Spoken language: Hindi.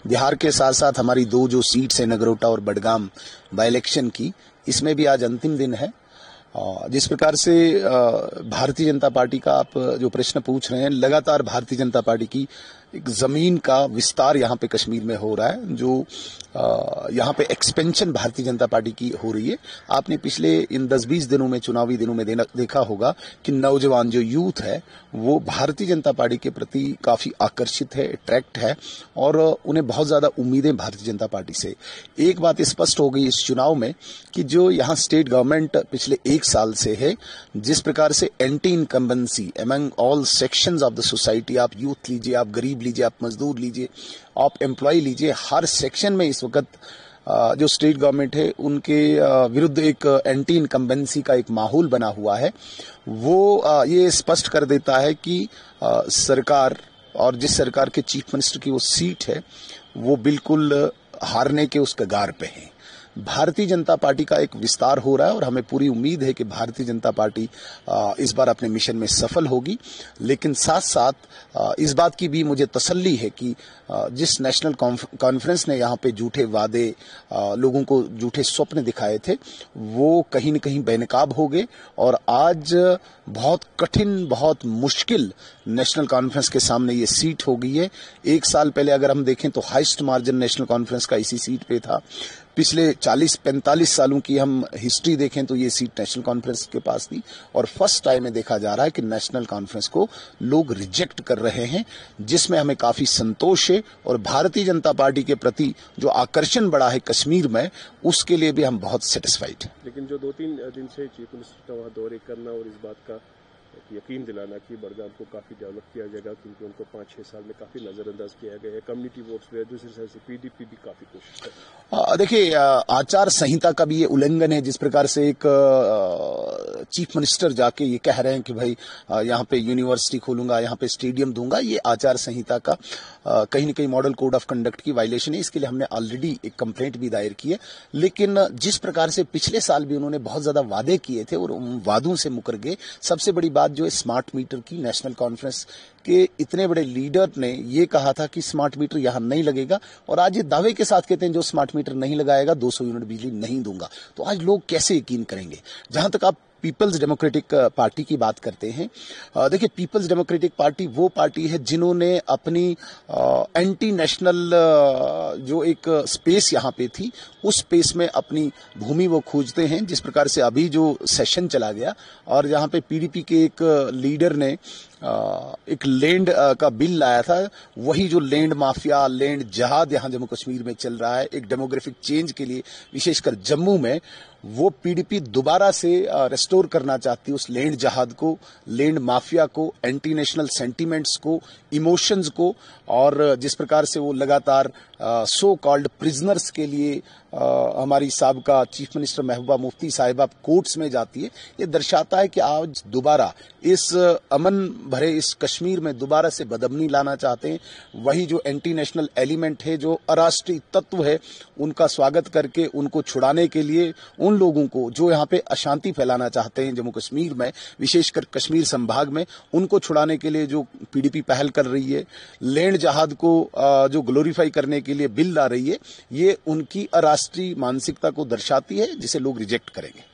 बिहार के साथ साथ हमारी दो जो सीट्स है नगरोटा और बडगाम बाई इलेक्शन की, इसमें भी आज अंतिम दिन है। जिस प्रकार से भारतीय जनता पार्टी का आप जो प्रश्न पूछ रहे हैं, लगातार भारतीय जनता पार्टी की एक जमीन का विस्तार यहाँ पे कश्मीर में हो रहा है, जो यहाँ पे एक्सपेंशन भारतीय जनता पार्टी की हो रही है। आपने पिछले इन 10-20 दिनों में, चुनावी दिनों में देखा होगा कि नौजवान जो यूथ है वो भारतीय जनता पार्टी के प्रति काफी आकर्षित है, अट्रैक्ट है और उन्हें बहुत ज्यादा उम्मीदें भारतीय जनता पार्टी से। एक बात स्पष्ट हो गई इस चुनाव में कि जो यहाँ स्टेट गवर्नमेंट पिछले 1 साल से है, जिस प्रकार से anti incumbency among all sections of the society, आप यूथ लीजिए, आप गरीब लीजिए, आप मजदूर लीजिए, आप एम्प्लॉय लीजिए, हर सेक्शन में इस वक्त जो स्टेट गवर्नमेंट है उनके विरुद्ध एक एंटी इनकम्बेंसी का एक माहौल बना हुआ है। वो ये स्पष्ट कर देता है कि सरकार और जिस सरकार के चीफ मिनिस्टर की वो सीट है वो बिल्कुल हारने के उस कगार पे है। भारतीय जनता पार्टी का एक विस्तार हो रहा है और हमें पूरी उम्मीद है कि भारतीय जनता पार्टी इस बार अपने मिशन में सफल होगी। लेकिन साथ साथ इस बात की भी मुझे तसल्ली है कि जिस नेशनल कॉन्फ्रेंस ने यहाँ पे झूठे वादे, लोगों को झूठे स्वप्न दिखाए थे, वो कहीं न कहीं बेनकाब हो गए और आज बहुत कठिन, बहुत मुश्किल नेशनल कॉन्फ्रेंस के सामने ये सीट हो गई है। 1 साल पहले अगर हम देखें तो हाईएस्ट मार्जिन नेशनल कॉन्फ्रेंस का इसी सीट पे था। पिछले 40-45 सालों की हम हिस्ट्री देखें तो ये सीट नेशनल कॉन्फ्रेंस के पास थी और फर्स्ट टाइम में देखा जा रहा है कि नेशनल कॉन्फ्रेंस को लोग रिजेक्ट कर रहे हैं, जिसमें हमें काफी संतोष है और भारतीय जनता पार्टी के प्रति जो आकर्षण बढ़ा है कश्मीर में, उसके लिए भी हम बहुत सेटिस्फाइड हैं। लेकिन जो 2-3 दिन से चीफ मिनिस्टर का वहाँ दौरे करना और इस बात का यकीन दिलाना कि बडगाम को काफ़ी डेवलप किया जाएगा, क्योंकि उनको 5-6 साल में काफ़ी नज़रअंदाज किया गया है, कम्युनिटी वोट्स में, दूसरी साइड से पीडीपी भी काफ़ी कोशिश कर रही है। देखिए, आचार संहिता का भी ये उल्लंघन है। जिस प्रकार से एक चीफ मिनिस्टर जाके ये कह रहे हैं कि भाई यहाँ पे यूनिवर्सिटी खोलूंगा, यहाँ पे स्टेडियम दूंगा, ये आचार संहिता का कहीं न कहीं मॉडल कोड ऑफ कंडक्ट की वायलेशन है। इसके लिए हमने ऑलरेडी एक कंप्लेंट भी दायर की है। लेकिन जिस प्रकार से पिछले साल भी उन्होंने बहुत ज्यादा वादे किए थे और उन वादों से मुकर गए। सबसे बड़ी बात जो है स्मार्ट मीटर की, नेशनल कॉन्फ्रेंस के इतने बड़े लीडर ने ये कहा था कि स्मार्ट मीटर यहां नहीं लगेगा और आज ये दावे के साथ कहते हैं जो स्मार्ट मीटर नहीं लगाएगा 200 यूनिट बिजली नहीं दूंगा। तो आज लोग कैसे यकीन करेंगे? जहां तक आप पीपल्स डेमोक्रेटिक पार्टी की बात करते हैं, देखिए पीपल्स डेमोक्रेटिक पार्टी वो पार्टी है जिन्होंने अपनी एंटी नेशनल जो एक स्पेस यहाँ पे थी, उस स्पेस में अपनी भूमि वो खोजते हैं। जिस प्रकार से अभी जो सेशन चला गया और जहाँ पे पीडीपी के एक लीडर ने एक लैंड का बिल लाया था, वही जो लैंड माफिया, लैंड जहाद यहाँ जम्मू कश्मीर में चल रहा है, एक डेमोग्राफिक चेंज के लिए विशेषकर जम्मू में, वो पीडीपी दोबारा से रेस्टोर करना चाहती है उस लैंड जहाद को, लैंड माफिया को, एंटी नेशनल सेंटीमेंट्स को, इमोशंस को। और जिस प्रकार से वो लगातार सो कॉल्ड प्रिजनर्स के लिए हमारी साबका चीफ मिनिस्टर महबूबा मुफ्ती साहिबा कोर्ट्स में जाती है, ये दर्शाता है कि आज दोबारा इस अमन भरे इस कश्मीर में दोबारा से बदअमनी लाना चाहते हैं। वही जो एंटी नेशनल एलिमेंट है, जो अराष्ट्रीय तत्व है, उनका स्वागत करके उनको छुड़ाने के लिए उन लोगों को जो यहाँ पे अशांति फैलाना चाहते हैं जम्मू कश्मीर में, विशेषकर कश्मीर संभाग में, उनको छुड़ाने के लिए जो पीडीपी पहल कर रही है, लैंड जहाद को जो ग्लोरीफाई करने के लिए बिल ला रही है, ये उनकी अराष्ट्रीय मानसिकता को दर्शाती है, जिसे लोग रिजेक्ट करेंगे।